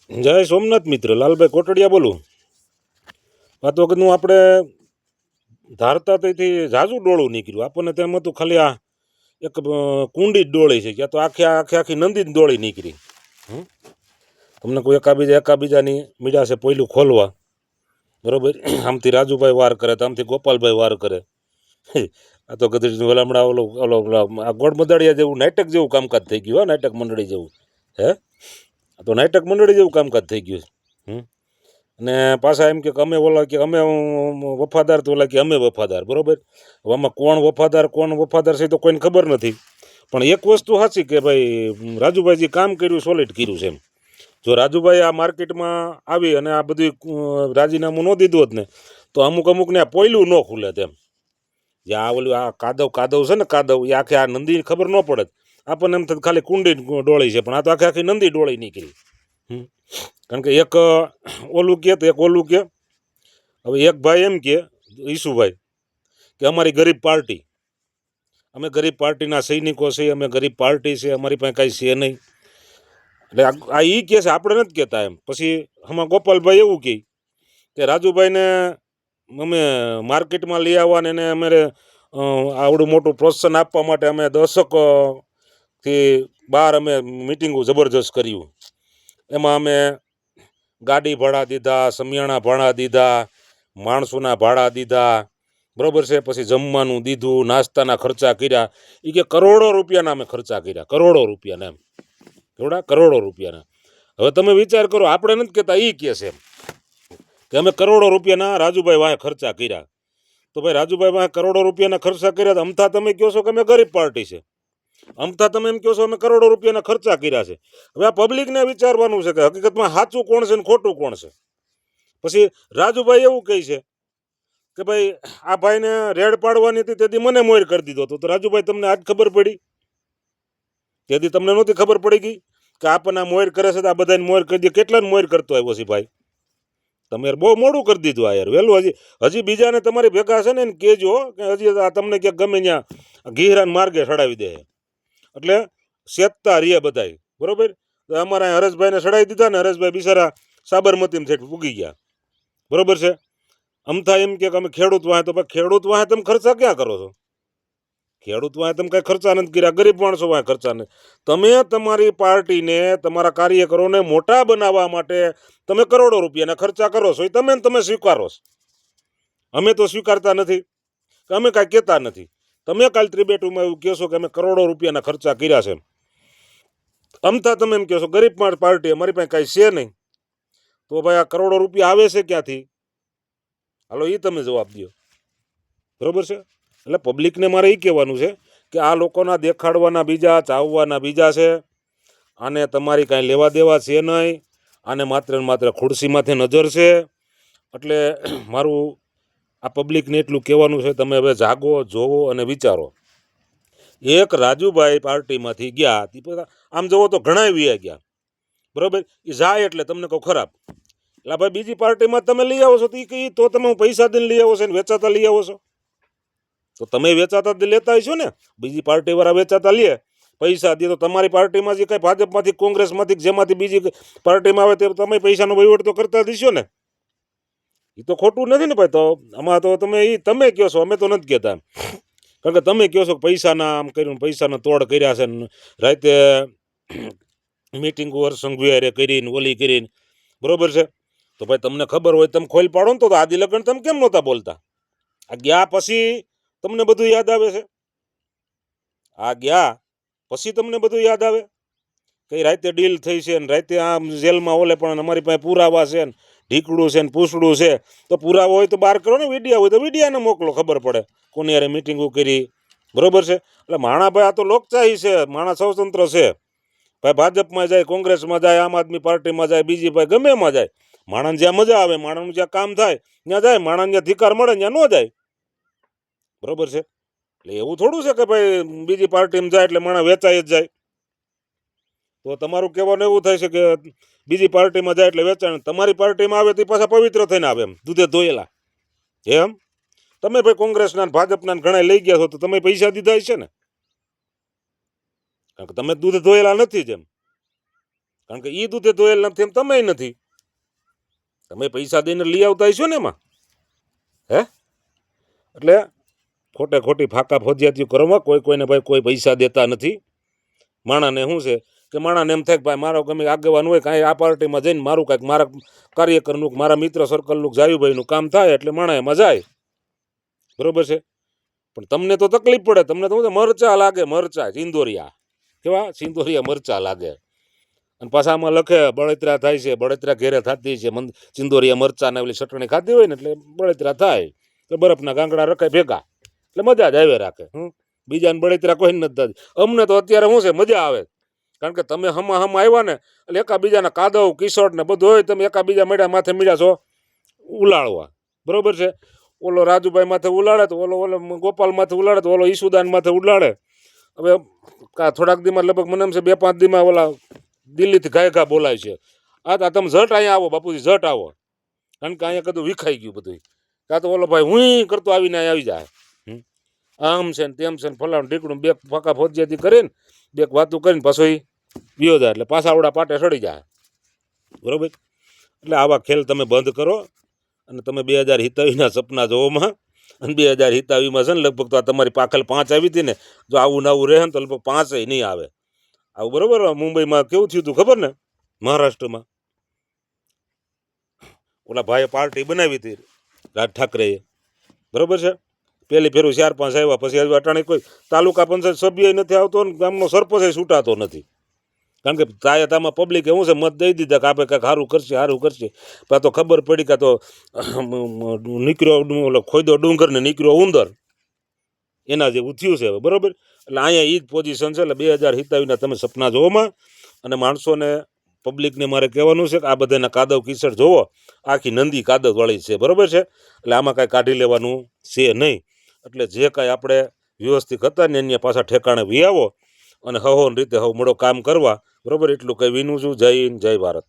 જય સોમનાથ મિત્ર, લાલભાઈ કોટડિયા બોલું. આ તો કીધું આપણે ધારતા તેથી ઝાઝુ ડોળું નીકળ્યું. આપણને તેમ હતું ખાલી આ એક કુંડી જ ડોળી છે, ક્યાં તો આખી નંદી જ ડોળી નીકળી. તમને કોઈ એકાબીજાની મીડા છે પહેલું ખોલવા, બરોબર. આમથી રાજુભાઈ વાર કરે તો આમથી ગોપાલભાઈ વાર કરે. આ તો કદી હમણાં ઓલો ઓલો આ ગોળ મદાડિયા જેવું નાટક જેવું કામકાજ થઈ ગયું. નાટક મંડળી જેવું હે, તો નાટક મંડળી જેવું કામકાજ થઈ ગયું. અને પાછા એમ કે અમે ઓલા કે અમે વફાદાર, તો ઓલા કે અમે વફાદાર, બરોબર. હવે આમાં કોણ વફાદાર છે તો કોઈને ખબર નથી. પણ એક વસ્તુ સાચી કે ભાઈ રાજુભાઈ જે કામ કર્યું સોલિડ કર્યું છે એમ. જો રાજુભાઈ આ માર્કેટમાં આવી અને આ બધું રાજીનામું ન દીધું હોત ને તો અમુકને આ પોયલું ન ખુલે તેમ. જે આ ઓલું આ કાદવ છે ને, કાદવ એ આખે આ નંદીની ખબર ન પડે. આપણને એમ થતું ખાલી કુંડી ડોળી છે, પણ આ તો આખી નંદી ડોળી નીકળી. કારણ કે એક ઓલું કે તો એક ઓલું કે. હવે એક ભાઈ એમ કે ઈસુભાઈ કે અમારી ગરીબ પાર્ટી, અમે ગરીબ પાર્ટીના સૈનિકો છીએ, અમે ગરીબ પાર્ટી છે, અમારી પાસે કાંઈ છે નહીં. એટલે આ ઈ કહે છે, આપણે નથી કહેતા એમ. પછી આમાં ગોપાલભાઈ એવું કહે કે રાજુભાઈને અમે માર્કેટમાં લઈ આવવાને એને અમારે આવડું મોટું પ્રોત્સાહન આપવા માટે અમે દશકથી બહાર અમે મિટિંગો જબરજસ્ત કર્યું. એમાં અમે ગાડી ભાડા દીધા, સમિયાણા ભાડા દીધા, માણસોના ભાડા દીધા, બરોબર છે. પછી જમવાનું દીધું, નાસ્તાના ખર્ચા કર્યા. એ કે કરોડો રૂપિયાના અમે ખર્ચા કર્યા, કરોડો રૂપિયાના એમ. કેવડા કરોડો રૂપિયાના. હવે તમે વિચાર કરો, આપણે નથી કહેતા, એ કહે છે એમ કે અમે કરોડો રૂપિયાના રાજુભાઈ વાંહે ખર્ચા કર્યા. તો ભાઈ રાજુભાઈ વાંહે કરોડો રૂપિયાના ખર્ચા કર્યા તો અમથા તમે કહો છો કે અમે ગરીબ પાર્ટી છે, અમથા તમે એમ કહો છો અમે કરોડો રૂપિયાના ખર્ચા કર્યા છે. હવે આ પબ્લિકને વિચારવાનું છે કે હકીકતમાં સાચું કોણ છે ને ખોટું કોણ છે. પછી રાજુભાઈ એવું કહે છે કે ભાઈ આ ભાઈને રેડ પાડવાની હતી તેથી મને મોર કરી દીધો હતો. તો રાજુભાઈ તમને આજ ખબર પડી? તેથી તમને નહોતી ખબર પડી ગઈ કે આપણને મોર કરે છે તો આ બધાને મોર કરી દે? કેટલાને મોર કરતો આવ્યો છે ભાઈ? તમે યાર બહુ મોડું કરી દીધું આ યાર, વહેલું. હજી બીજાને તમારી ભેગા છે ને એને કહેજો કે હજી આ તમને ક્યાંક ગમે ત્યાં ઘીરાન માર્ગે ચડાવી દે. એટલે સેતતા રીએ બધાય, બરોબર. તો અમારા હરેશભાઈને ચડાવી દીધા ને હરેશભાઈ બિચારા સાબરમતીમાં છેક પૂગી ગયા, બરોબર છે. અમથા એમ કે અમે ખેડૂત વાહે, તો ખેડૂત વાહે તમે ખર્ચા ક્યાં કરો છો? ખેડૂત વાહે તમે કાંઈ ખર્ચા નથી કર્યા, ગરીબ માણસો વાહે ખર્ચા નથી. તમે તમારી પાર્ટીને, તમારા કાર્યકરોને મોટા બનાવવા માટે તમે કરોડો રૂપિયાના ખર્ચા કરો છો, એ તમે સ્વીકારો છો. અમે તો સ્વીકારતા નથી, અમે કાંઈ કહેતા નથી. તમે કાલ ત્રિબેટુમાં એવું કહેશો કે અમે કરોડો રૂપિયાના ખર્ચા કર્યા છે. અમથા તમે એમ કહેશો ગરીબ પાર્ટી, અમારી પાસે કાંઈ છે નહીં. તો ભાઈ આ કરોડો રૂપિયા આવે છે ક્યાંથી? હાલો એ તમે જવાબ દો, બરોબર છે. એટલે પબ્લિકને મારે એ કહેવાનું છે કે આ લોકોના દેખાડવાના બીજા, ચાવવાના બીજા છે. આને તમારી કાંઈ લેવા દેવા છે નહીં. આને માત્ર ને માત્ર ખુરશીમાંથી નજર છે. એટલે મારું આ પબ્લિકને એટલું કહેવાનું છે, તમે હવે જાગો, જોવો અને વિચારો. એક રાજુભાઈ પાર્ટીમાંથી ગયા, આમ જુઓ તો ઘણા વ્યા ગયા, બરોબર. એ જાય એટલે તમને કહું ખરાબ. એટલે ભાઈ બીજી પાર્ટીમાં તમે લઈ આવો છો તો તમે પૈસા દઈને લઈ આવો છો ને વેચાતા લઈ આવો છો? તો તમે વેચાતા લેતા હશો ને. બીજી પાર્ટી વાળા વેચાતા લે, પૈસા દે, તો તમારી પાર્ટીમાં જે કઈ ભાજપમાંથી, કોંગ્રેસમાંથી, જેમાંથી બીજી પાર્ટીમાં આવે તે તમે પૈસાનો વહીવટ તો કરતા દઈશો ને. એ તો ખોટું નથી ને ભાઈ. તો આમાં તો તમે કહો છો, અમે તો નથી કહેતા. કારણ કે તમે કહો છો કે પૈસાના આમ કર્યું, પૈસાના તોડ કર્યા છે ને, રાતે મિટિંગો હરસંઘ કરીને ઓલી કરીને, બરોબર છે. તો ભાઈ તમને ખબર હોય તમે ખોલ પાડો ને. તો આદિ લગ્ન તમે કેમ નહોતા બોલતા? આ ગયા પછી તમને બધું યાદ આવે છે? આ ગયા પછી તમને બધું યાદ આવે? કઈ રાતે ડીલ થઈ છે ને રાતે આમ જેલમાં ઓલે, પણ અમારી પાસે પુરાવા છે ને ઢીકડું છે ને પૂછડું છે. તો પુરાવા હોય તો બહાર કરો ને, વિડીયા હોય તો વિડીયાને મોકલો, ખબર પડે કોની યારે મિટિંગો કરી, બરોબર છે. એટલે માણાભાઈ આ તો લોકશાહી છે, માણા સ્વતંત્ર છે. ભાઈ ભાજપમાં જાય, કોંગ્રેસમાં જાય, આમ આદમી પાર્ટીમાં જાય, બીજી ભાઈ ગમે એમાં જાય. માણસને જ્યાં મજા આવે, માણસનું જ્યાં કામ થાય ત્યાં જાય, માણસને જ્યાં ધિકાર મળે ત્યાં ન જાય, બરોબર છે. એટલે એવું થોડું છે કે ભાઈ બીજી પાર્ટીમાં જાય એટલે માણસ વેચાઈ જ જાય. તો તમારું કહેવાનું એવું થાય છે કે બીજી પાર્ટીમાં જાય એટલે વેચાણ, તમારી પાર્ટીમાં આવે તો પાછા પવિત્ર થઈને આવે એમ, દૂધે ધોયેલા. એમ તમે ભાઈ કોંગ્રેસના ભાજપના ઘણા લઈ ગયા છો તો તમે પૈસા દીધા છે ને, કારણ કે તમે દૂધ ધોયેલા નથી. જેમ કારણ કે એ દૂધે ધોયેલ નથી એમ તમે નથી, તમે પૈસા દઈને લઈ આવતા હશો ને એમાં, હે? એટલે ખોટે ખોટી ફાકા ફોજિયાતીઓ કરવામાં કોઈને ભાઈ કોઈ પૈસા દેતા નથી. માણાને શું છે કે માણાને એમ થાય કે ભાઈ મારો ગમે આગેવાન હોય કાંઈ આ પાર્ટીમાં જઈને મારું કાંઈક મારા કાર્યકરનું મારા મિત્ર સર્કલનું જાયુભાઈનું કામ થાય એટલે માણા એમાં જાય, બરોબર છે. પણ તમને તો તકલીફ પડે, તમને તો મરચા લાગે, મરચા સિંદોરિયા, કેવા સિંદોરિયા મરચા લાગે. અને પાછા આમાં લખે બળતરા થાય છે, બળતરા ઘેરે થતી છે, સિંદોરિયા મરચા ને ઓલી ચટણી ખાધી હોય ને એટલે બળતરા થાય, એટલે બરફના ગાંગડા રખાય ભેગા, એટલે મજા જ આવે રાખે. બીજાને બળતરા કોઈ નથી થતી. અમને તો અત્યારે શું છે મજા આવે, કારણ કે તમે હમા આવ્યા ને એટલે એકાબીજાના કાદવ કિશોર ને બધું હોય, તમે એકાબીજા મળ્યા માથે મળ્યા છો ઉલાળવા, બરોબર છે. ઓલો રાજુભાઈ માથે ઉલાડે તો ઓલો ગોપાલ માથે ઉલાડે તો ઓલો ઈસુદાન માથે ઉલાડે. હવે થોડાક દીમાં લગભગ મને એમ છે 2-5 દીમાં ઓલા દિલ્હીથી ઘા બોલાય છે, આ તમે ઝટ અહીંયા આવો બાપુજી, ઝટ આવો, કારણ કે અહીંયા કદું વિખાઈ ગયું બધું. કાં તો ઓલો ભાઈ હું કરતો આવીને આવી જાય, આમ છે ને તેમ છે ને ફલાણું ઢીકડું, બે ફાકા ફોજિયાતી કરીને બે વાતું કરીને પાછો એ વિયો જાય, એટલે પાછા આવડા પાટે સડી જાય, બરોબર. એટલે આવા ખેલ તમે બંધ કરો અને તમે 2027ના સપના જોવામાં, અને 2027માં છે ને લગભગ તો આ તમારી પાખલ 5 આવી હતી ને, જો આવું નવું રહે ને તો લગભગ 5 નહીં આવે આવું, બરોબર. મુંબઈમાં કેવું થયું હતું ખબર ને, મહારાષ્ટ્રમાં ઓલા ભાઈએ પાર્ટી બનાવી હતી રાજ ઠાકરેએ, બરોબર છે. પહેલી ફેરું 4-5 આવ્યા, પછી હજુ અટાણે કોઈ તાલુકા પંચાયત સભ્ય નથી આવતો ને ગામનો સરપંચ છૂટાતો નથી, કારણ કે તાયાતામાં પબ્લિકે શું છે મત દઈ દીધા કે આપણે કાંઈક સારું કરશે. પણ તો ખબર પડી કે તો નીકળ્યો ઓલો ખોદો ડુંગર ને નીકળ્યો ઉંદર, એના જેવું થયું છે હવે, બરોબર. એટલે અહીંયા એ જ પોઝિશન છે. એટલે 2027ના તમે સપના જોવામાં, અને માણસોને પબ્લિકને મારે કહેવાનું છે કે આ બધાના કાદવ કિચડ જોવો, આખી નંદી કાદવ વાળી છે, બરોબર છે. એટલે આમાં કાંઈ કાઢી લેવાનું છે નહીં. એટલે જે કાંઈ આપણે વ્યવસ્થિત હતા ને એની પાછા ઠેકાણે વી આવો અને હવોન રીતે હવ મળો કામ કરવા, બરોબર. એટલું કંઈ વિનું છું. જય હિન્દ, જય ભારત.